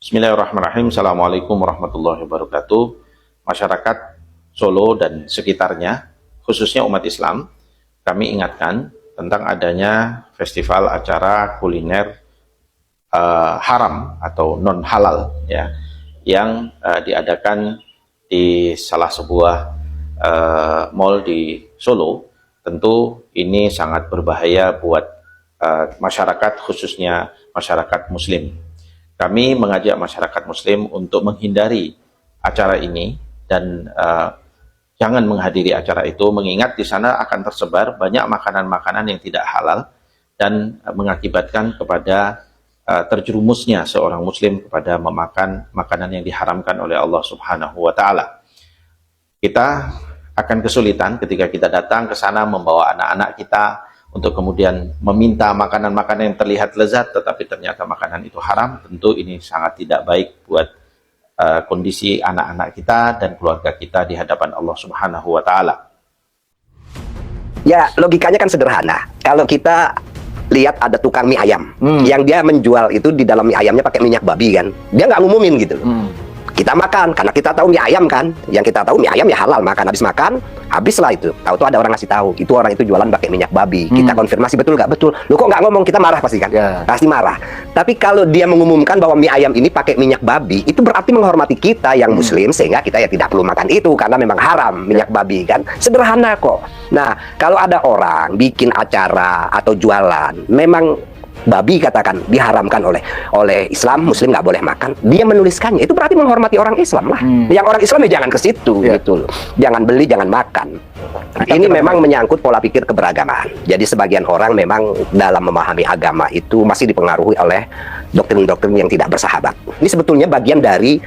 Bismillahirrahmanirrahim. Assalamualaikum warahmatullahi wabarakatuh. Masyarakat Solo dan sekitarnya, khususnya umat Islam, kami ingatkan tentang adanya festival acara kuliner haram atau non halal ya, yang diadakan di salah sebuah mall di Solo. Tentu ini sangat berbahaya buat masyarakat, khususnya masyarakat Muslim. Kami mengajak masyarakat Muslim untuk menghindari acara ini dan jangan menghadiri acara itu, mengingat di sana akan tersebar banyak makanan-makanan yang tidak halal dan mengakibatkan kepada terjerumusnya seorang Muslim kepada memakan makanan yang diharamkan oleh Allah Subhanahu wa Ta'ala. Kita akan kesulitan ketika kita datang ke sana membawa anak-anak kita untuk kemudian meminta makanan-makanan yang terlihat lezat, tetapi ternyata makanan itu haram. Tentu ini sangat tidak baik buat kondisi anak-anak kita dan keluarga kita di hadapan Allah Subhanahu wa Ta'ala. Ya, logikanya kan sederhana. Kalau kita lihat ada tukang mie ayam yang dia menjual itu di dalam mie ayamnya pakai minyak babi kan, dia nggak ngumumin gitu. Kita makan karena kita tahu mie ayam kan, yang kita tahu mie ayam ya halal, makan habislah itu. Tahu-tahu ada orang ngasih tahu itu orang itu jualan pakai minyak babi. Kita konfirmasi betul nggak betul. Lu kok nggak ngomong? Kita marah pasti kan? Pasti marah. Tapi kalau dia mengumumkan bahwa mie ayam ini pakai minyak babi, itu berarti menghormati kita yang Muslim, sehingga kita ya tidak perlu makan itu karena memang haram minyak babi kan. Sederhana kok. Nah, kalau ada orang bikin acara atau jualan, memang babi katakan diharamkan oleh Islam, Muslim nggak boleh makan, dia menuliskannya, itu berarti menghormati orang Islam lah. Yang orang Islam ya jangan ke situ gitu loh. Jangan beli, jangan makan. Nah, ini memang menyangkut pola pikir keberagamaan. Jadi sebagian orang memang dalam memahami agama itu masih dipengaruhi oleh doktrin-doktrin yang tidak bersahabat. Ini sebetulnya bagian dari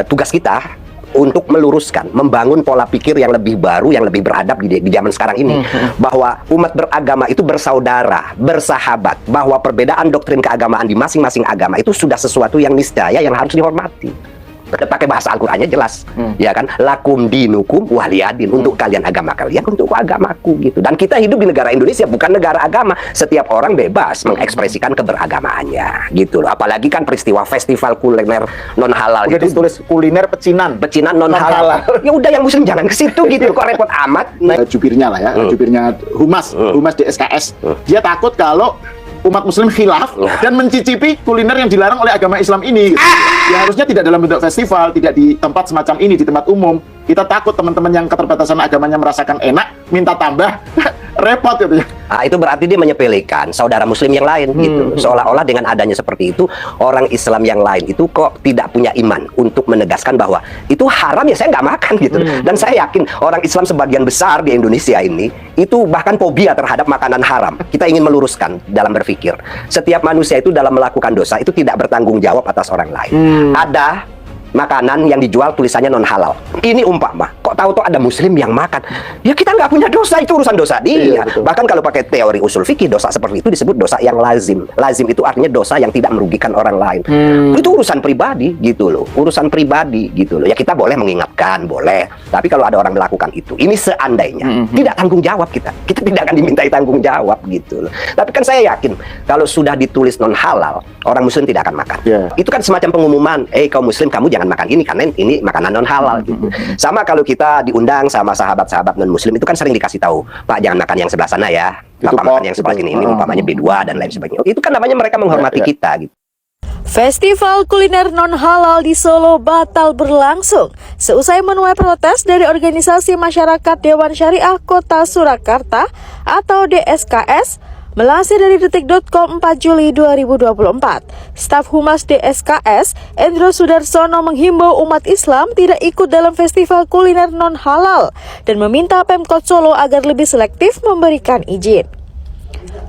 tugas kita untuk meluruskan, membangun pola pikir yang lebih baru, yang lebih beradab di zaman sekarang ini. Bahwa umat beragama itu bersaudara, bersahabat, bahwa perbedaan doktrin keagamaan di masing-masing agama itu sudah sesuatu yang niscaya, yang harus dihormati. Pakai bahasa Al-Qur'annya jelas, ya kan? Lakum dinukum waliyadin, untuk kalian agama kalian, untuk agamaku gitu. Dan kita hidup di negara Indonesia, bukan negara agama. Setiap orang bebas mengekspresikan keberagamaannya, gitu loh. Apalagi kan peristiwa festival kuliner non halal udah itu ditulis kuliner pecinan non halal. Ya udah, yang Muslim jangan ke situ gitu loh. Kok repot amat? Jubirnya lah ya, jubirnya Humas DSKS. Dia takut kalau umat Muslim khilaf dan mencicipi kuliner yang dilarang oleh agama Islam ini. Ya harusnya tidak dalam bentuk festival, tidak di tempat semacam ini, di tempat umum. Kita takut teman-teman yang keterbatasan agamanya merasakan enak, minta tambah, repot gitu ya. Nah, itu berarti dia menyepelekan saudara Muslim yang lain gitu. Seolah-olah dengan adanya seperti itu, orang Islam yang lain itu kok tidak punya iman untuk menegaskan bahwa itu haram, ya saya nggak makan gitu. Dan saya yakin orang Islam sebagian besar di Indonesia ini itu bahkan fobia terhadap makanan haram. Kita ingin meluruskan dalam berpikir. Setiap manusia itu dalam melakukan dosa itu tidak bertanggung jawab atas orang lain. Ada makanan yang dijual tulisannya non halal. Ini umpama, kok tahu-tahu ada Muslim yang makan, ya kita nggak punya dosa, itu urusan dosa dia. Bahkan kalau pakai teori usul fikih, dosa seperti itu disebut dosa yang lazim. Lazim itu artinya dosa yang tidak merugikan orang lain. Itu urusan pribadi gitu loh, urusan pribadi gitu loh. Ya kita boleh mengingatkan, boleh. Tapi kalau ada orang melakukan itu, ini seandainya tidak tanggung jawab kita tidak akan dimintai tanggung jawab gitu loh. Tapi kan saya yakin kalau sudah ditulis non halal, orang Muslim tidak akan makan. Itu kan semacam pengumuman, kaum Muslim kamu jangan makan ini karena ini makanan non halal gitu. Sama kalau kita diundang sama sahabat-sahabat non Muslim, itu kan sering dikasih tahu, Pak jangan makan yang sebelah sana ya, Bapak makan yang sebelah sini, ini umpamanya B2 dan lain sebagainya. Itu kan namanya mereka menghormati kita gitu. Festival kuliner non halal di Solo batal berlangsung seusai menuai protes dari Organisasi Masyarakat Dewan Syariah Kota Surakarta atau DSKS. Melansir dari detik.com 4 Juli 2024, staf Humas DSKS, Endro Sudarsono menghimbau umat Islam tidak ikut dalam festival kuliner non halal dan meminta Pemkot Solo agar lebih selektif memberikan izin.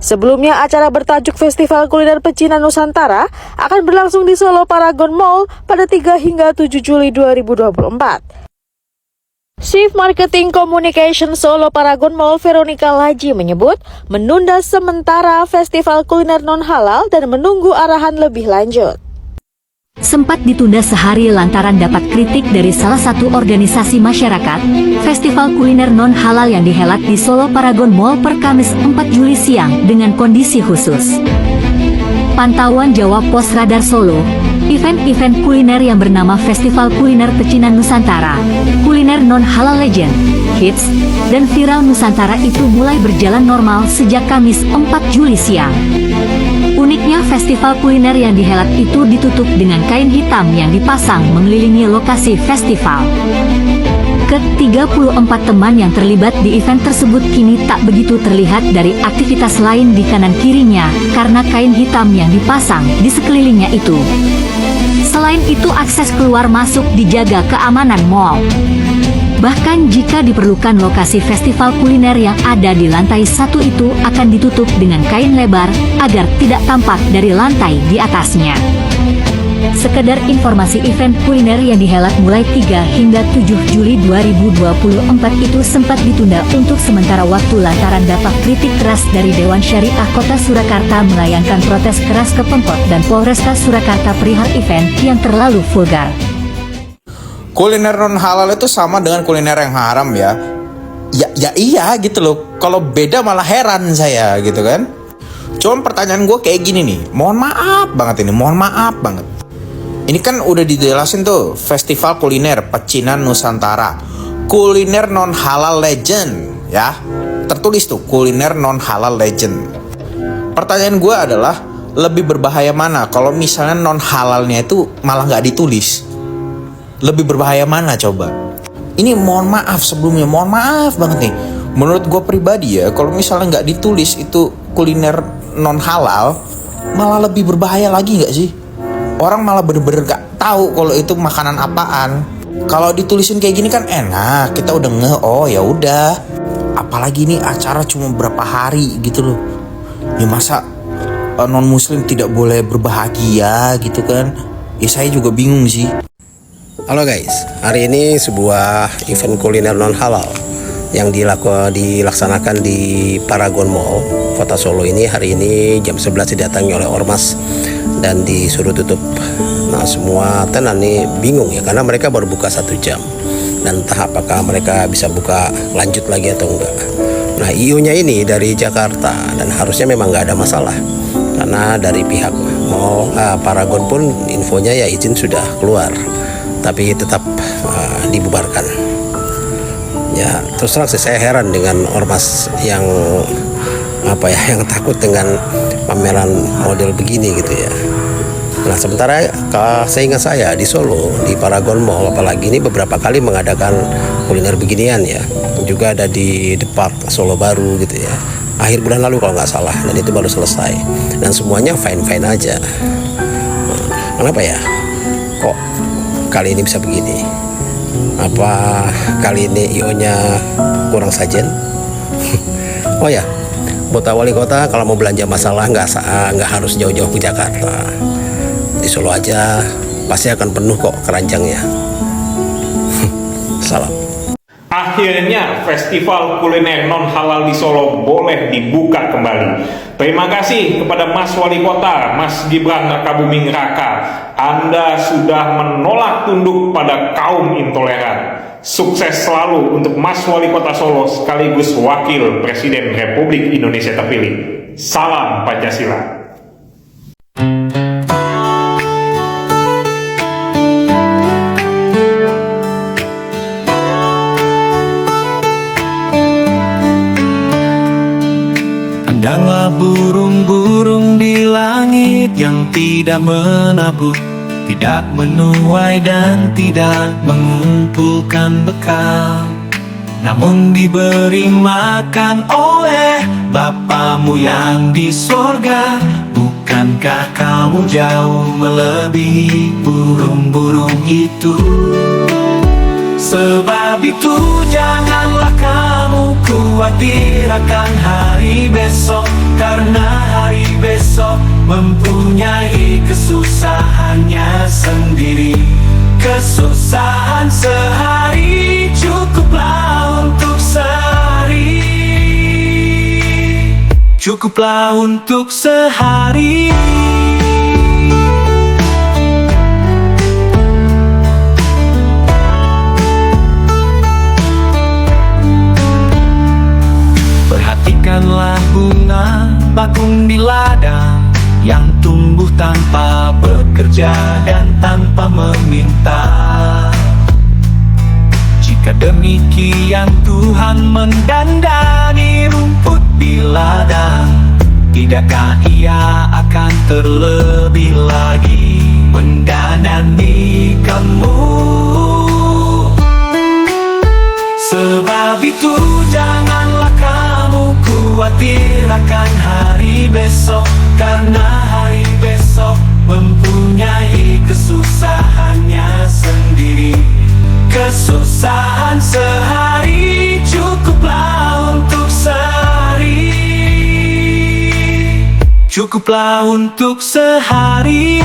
Sebelumnya, acara bertajuk Festival Kuliner Pecinan Nusantara akan berlangsung di Solo Paragon Mall pada 3 hingga 7 Juli 2024. Chief Marketing Communication Solo Paragon Mall Veronica Laji menyebut menunda sementara festival kuliner non halal dan menunggu arahan lebih lanjut. Sempat ditunda sehari lantaran dapat kritik dari salah satu organisasi masyarakat, festival kuliner non halal yang dihelat di Solo Paragon Mall per Kamis 4 Juli siang dengan kondisi khusus. Pantauan Jawab Pos Radar Solo, Event-event kuliner yang bernama Festival Kuliner Pecinan Nusantara, Kuliner Non-Halal Legend, Hits, dan Viral Nusantara itu mulai berjalan normal sejak Kamis 4 Juli siang. Uniknya festival kuliner yang dihelat itu ditutup dengan kain hitam yang dipasang mengelilingi lokasi festival. Ke-34 teman yang terlibat di event tersebut kini tak begitu terlihat dari aktivitas lain di kanan kirinya karena kain hitam yang dipasang di sekelilingnya itu. Selain itu akses keluar masuk dijaga keamanan mal. Bahkan jika diperlukan lokasi festival kuliner yang ada di lantai 1 itu akan ditutup dengan kain lebar agar tidak tampak dari lantai di atasnya. Sekedar informasi, event kuliner yang dihelat mulai 3 hingga 7 Juli 2024 itu sempat ditunda untuk sementara waktu lantaran dapat kritik keras dari Dewan Syariah Kota Surakarta melayangkan protes keras ke Pemkot dan Polresta Surakarta perihal event yang terlalu vulgar. Kuliner non halal itu sama dengan kuliner yang haram ya. Ya iya gitu loh. Kalau beda malah heran saya gitu kan. Cuma pertanyaan gue kayak gini nih. Mohon maaf banget ini, mohon maaf banget. Ini kan udah dijelasin tuh, Festival Kuliner Pecinan Nusantara, Kuliner Non Halal Legend, ya. Tertulis tuh, Kuliner Non Halal Legend. Pertanyaan gue adalah, lebih berbahaya mana kalau misalnya non halalnya itu malah nggak ditulis? Lebih berbahaya mana coba? Ini mohon maaf sebelumnya, mohon maaf banget nih. Menurut gue pribadi ya, kalau misalnya nggak ditulis itu kuliner non halal, malah lebih berbahaya lagi nggak sih? Orang malah bener-bener gak tahu kalau itu makanan apaan. Kalau ditulisin kayak gini kan enak, kita udah oh ya udah. Apalagi ini acara cuma berapa hari gitu loh. Ya masa non muslim tidak boleh berbahagia gitu kan? Ya saya juga bingung sih. Halo guys, hari ini sebuah event kuliner non halal yang dilaksanakan di Paragon Mall Kota Solo ini. Hari ini jam 11 didatangi oleh ormas dan disuruh tutup. Nah semua tenan nih bingung ya, karena mereka baru buka 1 jam dan entah apakah mereka bisa buka lanjut lagi atau enggak. Nah IO-nya ini dari Jakarta dan harusnya memang nggak ada masalah, karena dari pihak mall Paragon pun infonya ya izin sudah keluar, tapi tetap dibubarkan. Ya terus terang saya heran dengan ormas yang yang takut dengan pameran model begini gitu ya. Nah sementara seingat saya di Solo, di Paragon Mall apalagi ini beberapa kali mengadakan kuliner beginian ya. Juga ada di Park Solo Baru gitu ya, akhir bulan lalu kalau nggak salah, dan itu baru selesai dan semuanya fine-fine aja. Kenapa ya kok kali ini bisa begini? Apa kali ini IO-nya kurang sajen? Oh ya, buat wali kota kalau mau belanja masalah nggak harus jauh-jauh ke Jakarta. Di Solo aja pasti akan penuh kok keranjangnya. Salam. Akhirnya Festival Kuliner Non Halal di Solo boleh dibuka kembali. Terima kasih kepada Mas Wali Kota, Mas Gibran Rakabuming Raka. Anda sudah menolak tunduk pada kaum intoleran. Sukses selalu untuk Mas Wali Kota Solo sekaligus Wakil Presiden Republik Indonesia terpilih. Salam Pancasila. Pandanglah burung-burung di langit yang tidak menabur, tidak menuai dan tidak mengumpulkan bekal, namun diberi makan oleh Bapamu yang di sorga. Bukankah kamu jauh melebihi burung-burung itu? Sebab itu janganlah kamu khawatir akan hari besok, karena hari besok mempunyai kesusahannya sendiri. Kesusahan sehari cukuplah untuk sehari, cukuplah untuk sehari. Perhatikanlah bunga bakung di ladang yang tumbuh tumbuh tanpa bekerja dan tanpa meminta. Jika demikian Tuhan mendandani rumput di ladang, tidakkah Ia akan terlebih lagi mendandani kamu? Sebab itu janganlah kamu khawatir akan hari besok, karena hari besok mempunyai kesusahannya sendiri. Kesusahan sehari cukuplah untuk sehari. Cukuplah untuk sehari.